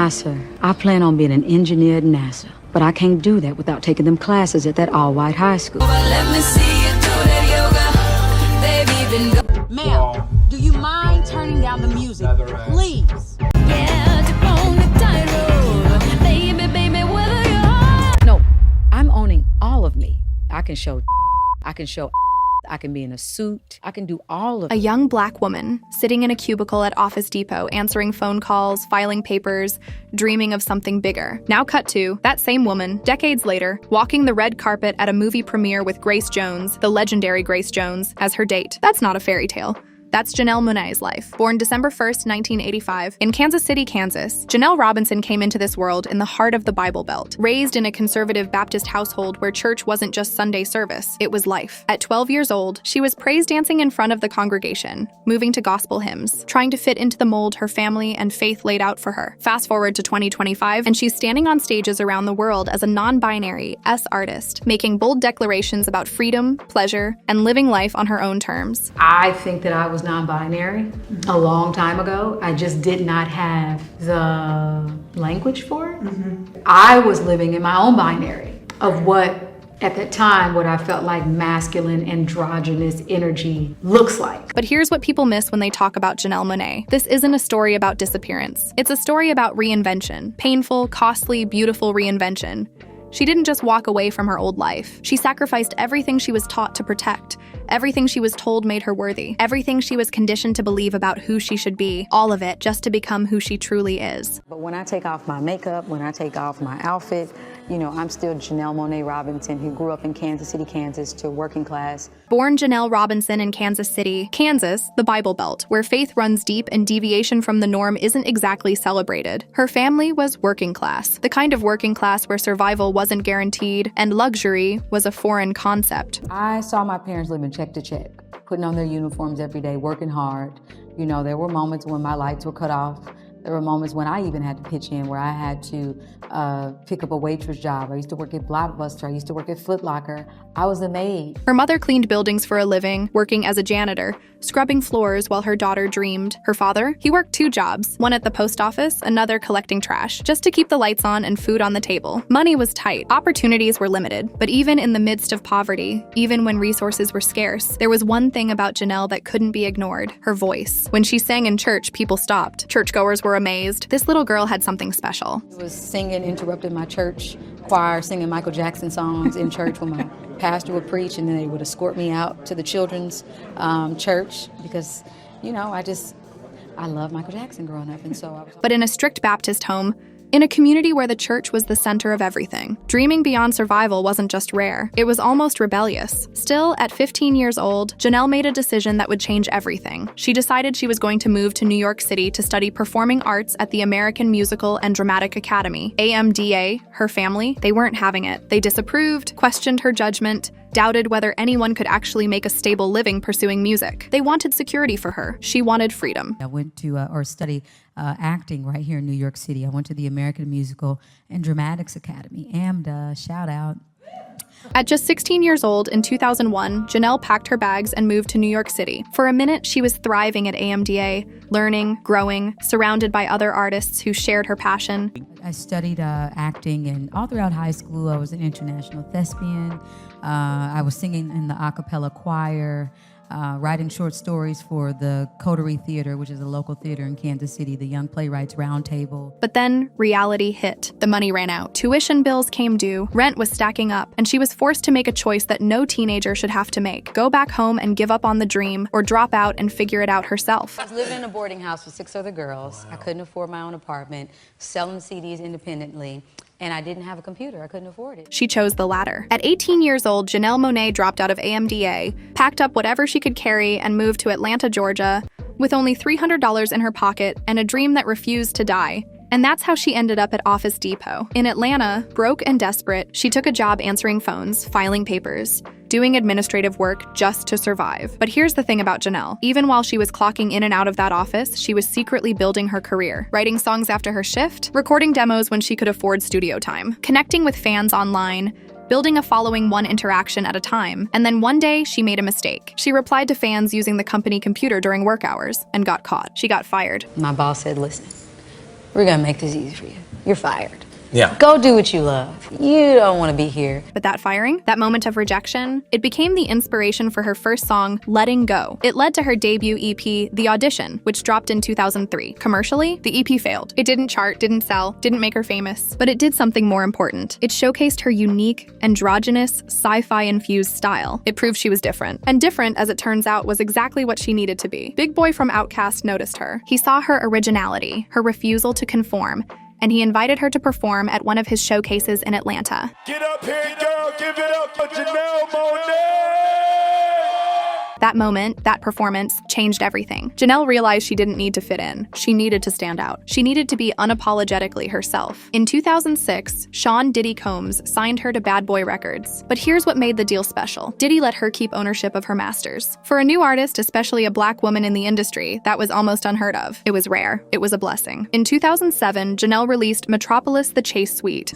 Nah, sir. I plan on being an engineer at NASA. But I can't do that without taking them classes at that all-white high school. Let me see you do that yoga. They've even go. Ma'am, do you mind turning down the music, please? Yeah, dip on the tightrope. Baby, baby, whether you're hot. No, I'm owning all of me. I can show, I can be in a suit. I can do all of it. A young black woman sitting in a cubicle at Office Depot, answering phone calls, filing papers, dreaming of something bigger. Now cut to that same woman, decades later, walking the red carpet at a movie premiere with Grace Jones, the legendary Grace Jones, as her date. That's not a fairy tale. That's Janelle Monáe's life. Born December 1st, 1985, in Kansas City, Kansas, Janelle Robinson came into this world in the heart of the Bible Belt. Raised in a conservative Baptist household where church wasn't just Sunday service, it was life. At 12 years old, she was praise dancing in front of the congregation, moving to gospel hymns, trying to fit into the mold her family and faith laid out for her. Fast forward to 2025, and she's standing on stages around the world as a non-binary artist, making bold declarations about freedom, pleasure, and living life on her own terms. I think that I was non-binary a long time ago. I just did not have the language for it. I was living in my own binary of what, at that time, what I felt like masculine, androgynous energy looks like. But here's what people miss when they talk about Janelle Monáe. This isn't a story about disappearance. It's a story about reinvention. Painful, costly, beautiful reinvention. She didn't just walk away from her old life. She sacrificed everything she was taught to protect, everything she was told made her worthy, everything she was conditioned to believe about who she should be, all of it just to become who she truly is. But when I take off my makeup, when I take off my outfit, you know, I'm still Janelle Monáe Robinson, who grew up in Kansas City, Kansas, to working class. Born Janelle Robinson in Kansas City, Kansas, the Bible Belt, where faith runs deep and deviation from the norm isn't exactly celebrated. Her family was working class, the kind of working class where survival wasn't guaranteed and luxury was a foreign concept. I saw my parents living check to check, putting on their uniforms every day, working hard. You know, there were moments when my lights were cut off. There were moments when I even had to pitch in, where I had to pick up a waitress job. I used to work at Blockbuster. I used to work at Foot Locker. I was a maid. Her mother cleaned buildings for a living, working as a janitor, scrubbing floors while her daughter dreamed. Her father, he worked 2 jobs, one at the post office, another collecting trash, just to keep the lights on and food on the table. Money was tight, opportunities were limited, but even in the midst of poverty, even when resources were scarce, there was one thing about Janelle that couldn't be ignored: her voice. When she sang in church, people stopped. Churchgoers were amazed. This little girl had something special. I was singing, interrupting my church choir, singing Michael Jackson songs in church when my pastor would preach, and then they would escort me out to the children's church because, you know, I love Michael Jackson growing up, and so I was. But in a strict Baptist home, in a community where the church was the center of everything, dreaming beyond survival wasn't just rare, it was almost rebellious. Still, at 15 years old, Janelle made a decision that would change everything. She decided she was going to move to New York City to study performing arts at the American Musical and Dramatic Academy. AMDA, her family, they weren't having it. They disapproved, questioned her judgment, doubted whether anyone could actually make a stable living pursuing music. They wanted security for her. She wanted freedom. I went to study acting right here in New York City. I went to the American Musical and Dramatics Academy. AMDA, shout out. At just 16 years old, in 2001, Janelle packed her bags and moved to New York City. For a minute, she was thriving at AMDA, learning, growing, surrounded by other artists who shared her passion. I studied acting, and all throughout high school, I was an international thespian. I was singing in the a cappella choir, writing short stories for the Coterie Theater, which is a local theater in Kansas City, the Young Playwrights Roundtable. But then reality hit. The money ran out. Tuition bills came due, rent was stacking up, and she was forced to make a choice that no teenager should have to make: go back home and give up on the dream, or drop out and figure it out herself. I was living in a boarding house with 6 other girls. I couldn't afford my own apartment, selling CDs independently. And I didn't have a computer. I couldn't afford it. She chose the latter. At 18 years old, Janelle Monáe dropped out of AMDA, packed up whatever she could carry, and moved to Atlanta, Georgia, with only $300 in her pocket and a dream that refused to die. And that's how she ended up at Office Depot. In Atlanta, broke and desperate, she took a job answering phones, filing papers, doing administrative work just to survive. But here's the thing about Janelle. Even while she was clocking in and out of that office, she was secretly building her career, writing songs after her shift, recording demos when she could afford studio time, connecting with fans online, building a following one interaction at a time. And then one day, she made a mistake. She replied to fans using the company computer during work hours and got caught. She got fired. My boss said, listen, we're gonna make this easy for you. You're fired. Yeah. Go do what you love. You don't want to be here. But that firing, that moment of rejection, it became the inspiration for her first song, Letting Go. It led to her debut EP, The Audition, which dropped in 2003. Commercially, the EP failed. It didn't chart, didn't sell, didn't make her famous, but it did something more important. It showcased her unique, androgynous, sci-fi-infused style. It proved she was different. And different, as it turns out, was exactly what she needed to be. Big Boy from Outkast noticed her. He saw her originality, her refusal to conform, and he invited her to perform at one of his showcases in Atlanta. Get up here, girl, give it up for Janelle Monáe! That moment, that performance, changed everything. Janelle realized she didn't need to fit in. She needed to stand out. She needed to be unapologetically herself. In 2006, Sean Diddy Combs signed her to Bad Boy Records. But here's what made the deal special. Diddy let her keep ownership of her masters. For a new artist, especially a black woman in the industry, that was almost unheard of. It was rare. It was a blessing. In 2007, Janelle released Metropolis The Chase Suite.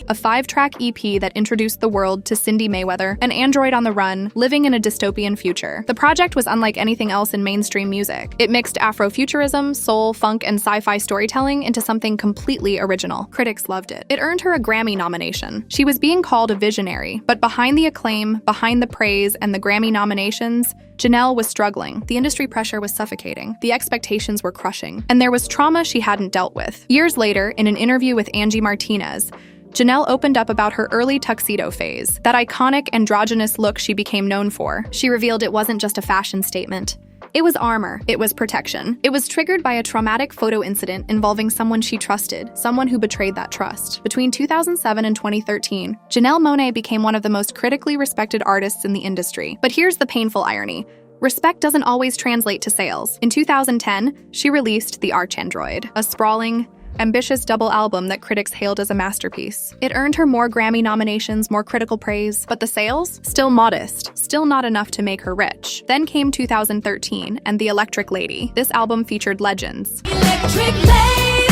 A 5-track EP that introduced the world to Cindy Mayweather, an android on the run, living in a dystopian future. The project was unlike anything else in mainstream music. It mixed Afrofuturism, soul, funk, and sci-fi storytelling into something completely original. Critics loved it. It earned her a Grammy nomination. She was being called a visionary, but behind the acclaim, behind the praise, and the Grammy nominations, Janelle was struggling. The industry pressure was suffocating. The expectations were crushing. And there was trauma she hadn't dealt with. Years later, in an interview with Angie Martinez, Janelle opened up about her early tuxedo phase, that iconic androgynous look she became known for. She revealed it wasn't just a fashion statement. It was armor. It was protection. It was triggered by a traumatic photo incident involving someone she trusted, someone who betrayed that trust. Between 2007 and 2013, Janelle Monáe became one of the most critically respected artists in the industry. But here's the painful irony. Respect doesn't always translate to sales. In 2010, she released The Archandroid, a sprawling, ambitious double album that critics hailed as a masterpiece. It earned her more Grammy nominations, more critical praise, but the sales? Still modest, still not enough to make her rich. Then came 2013 and The Electric Lady. This album featured legends. Electric lady,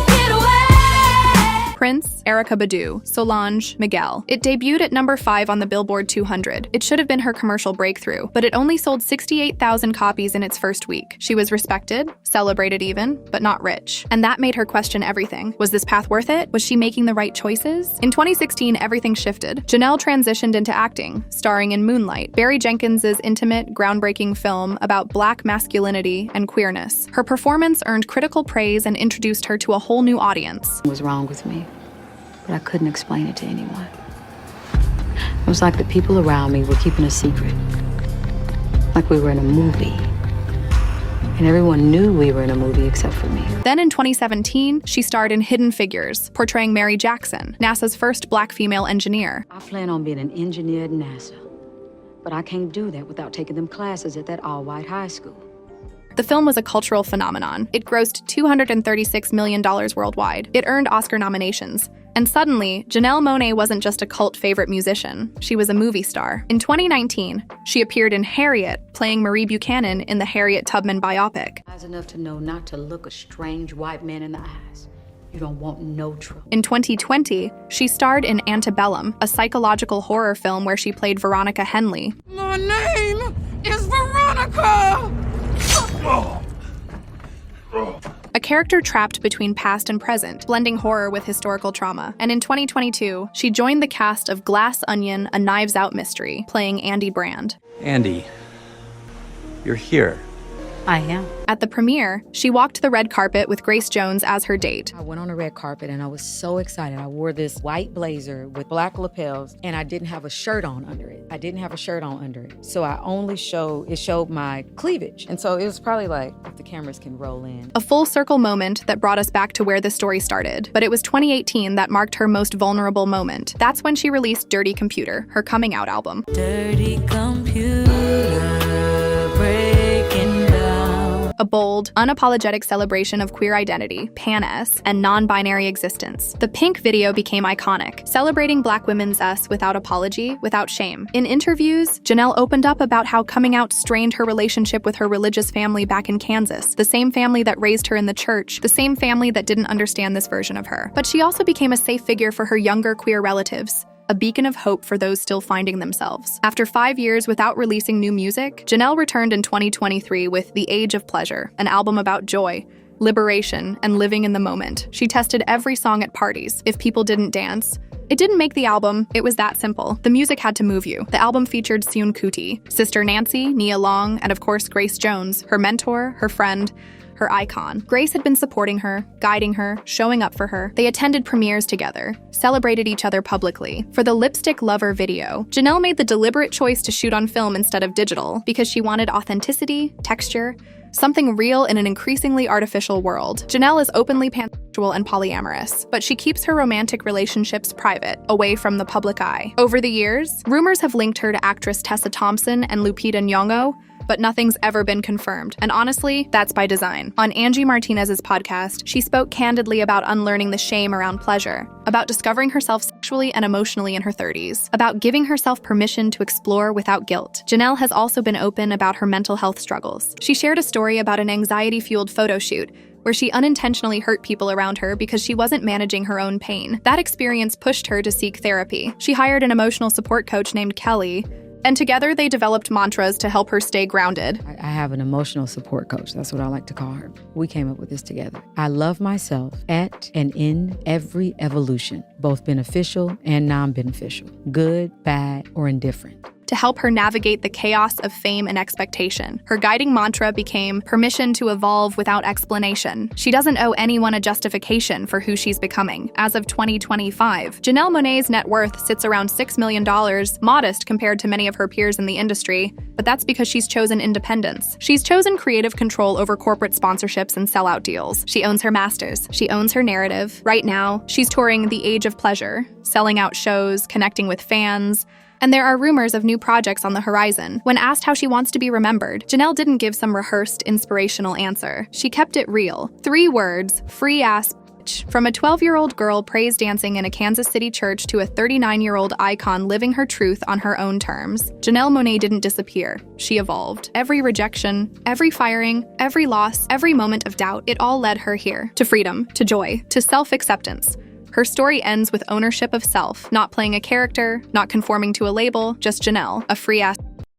get away. Prince, Erykah Badu, Solange, Miguel. It debuted at number 5 on the Billboard 200. It should have been her commercial breakthrough, but it only sold 68,000 copies in its first week. She was respected, celebrated even, but not rich. And that made her question everything. Was this path worth it? Was she making the right choices? In 2016, everything shifted. Janelle transitioned into acting, starring in Moonlight, Barry Jenkins's intimate, groundbreaking film about black masculinity and queerness. Her performance earned critical praise and introduced her to a whole new audience. What was wrong with me? But I couldn't explain it to anyone. It was like the people around me were keeping a secret. Like we were in a movie. And everyone knew we were in a movie except for me. Then in 2017, she starred in Hidden Figures, portraying Mary Jackson, NASA's first black female engineer. I plan on being an engineer at NASA. But I can't do that without taking them classes at that all-white high school. The film was a cultural phenomenon. It grossed $236 million worldwide. It earned Oscar nominations. And suddenly, Janelle Monáe wasn't just a cult favorite musician. She was a movie star. In 2019, she appeared in Harriet, playing Marie Buchanan in the Harriet Tubman biopic. I was enough to know not to look a strange white man in the eyes. You don't want no trouble. In 2020, she starred in Antebellum, a psychological horror film where she played Veronica Henley. My name is Veronica! A character trapped between past and present, blending horror with historical trauma. And in 2022, she joined the cast of Glass Onion, a Knives Out mystery, playing Andy Brand. Andy, you're here. I am. At the premiere, she walked the red carpet with Grace Jones as her date. I went on the red carpet and I was so excited. I wore this white blazer with black lapels and I didn't have a shirt on under it. So I only showed my cleavage. And so it was probably like, if the cameras can roll in. A full circle moment that brought us back to where the story started. But it was 2018 that marked her most vulnerable moment. That's when she released Dirty Computer, her coming out album. Dirty computer, breaking down. A bold, unapologetic celebration of queer identity, pan-S, and non-binary existence. The Pink video became iconic, celebrating black women's S without apology, without shame. In interviews, Janelle opened up about how coming out strained her relationship with her religious family back in Kansas, the same family that raised her in the church, the same family that didn't understand this version of her. But she also became a safe figure for her younger queer relatives. a beacon of hope for those still finding themselves. After 5 years without releasing new music, Janelle returned in 2023 with The Age of Pleasure, an album about joy, liberation, and living in the moment. She tested every song at parties. If people didn't dance, it didn't make the album. It was that simple. The music had to move you. The album featured Seun Kuti, Sister Nancy, Nia Long, and of course Grace Jones, her mentor, her friend, her icon. Grace had been supporting her, guiding her, showing up for her. They attended premieres together, celebrated each other publicly. For the Lipstick Lover video, Janelle made the deliberate choice to shoot on film instead of digital because she wanted authenticity, texture, something real in an increasingly artificial world. Janelle is openly pansexual and polyamorous, but she keeps her romantic relationships private, away from the public eye. Over the years, rumors have linked her to actress Tessa Thompson and Lupita Nyong'o, but nothing's ever been confirmed. And honestly, that's by design. On Angie Martinez's podcast, she spoke candidly about unlearning the shame around pleasure, about discovering herself sexually and emotionally in her 30s, about giving herself permission to explore without guilt. Janelle has also been open about her mental health struggles. She shared a story about an anxiety-fueled photo shoot where she unintentionally hurt people around her because she wasn't managing her own pain. That experience pushed her to seek therapy. She hired an emotional support coach named Kelly, and together they developed mantras to help her stay grounded. I have an emotional support coach. That's what I like to call her. We came up with this together. I love myself at and in every evolution, both beneficial and non-beneficial, good, bad, or indifferent. To help her navigate the chaos of fame and expectation, her guiding mantra became permission to evolve without explanation. She doesn't owe anyone a justification for who she's becoming. As of 2025, Janelle Monáe's net worth sits around $6 million, modest compared to many of her peers in the industry, but that's because she's chosen independence. She's chosen creative control over corporate sponsorships and sellout deals. She owns her masters. She owns her narrative. Right now, she's touring The Age of Pleasure, selling out shows, connecting with fans, and there are rumors of new projects on the horizon. When asked how she wants to be remembered, Janelle didn't give some rehearsed, inspirational answer. She kept it real. 3 words: free-ass bitch. From a 12-year-old girl praise dancing in a Kansas City church to a 39-year-old icon living her truth on her own terms, Janelle Monáe didn't disappear. She evolved. Every rejection, every firing, every loss, every moment of doubt, it all led her here. To freedom, to joy, to self-acceptance. Her story ends with ownership of self, not playing a character, not conforming to a label, just Janelle, a free-ass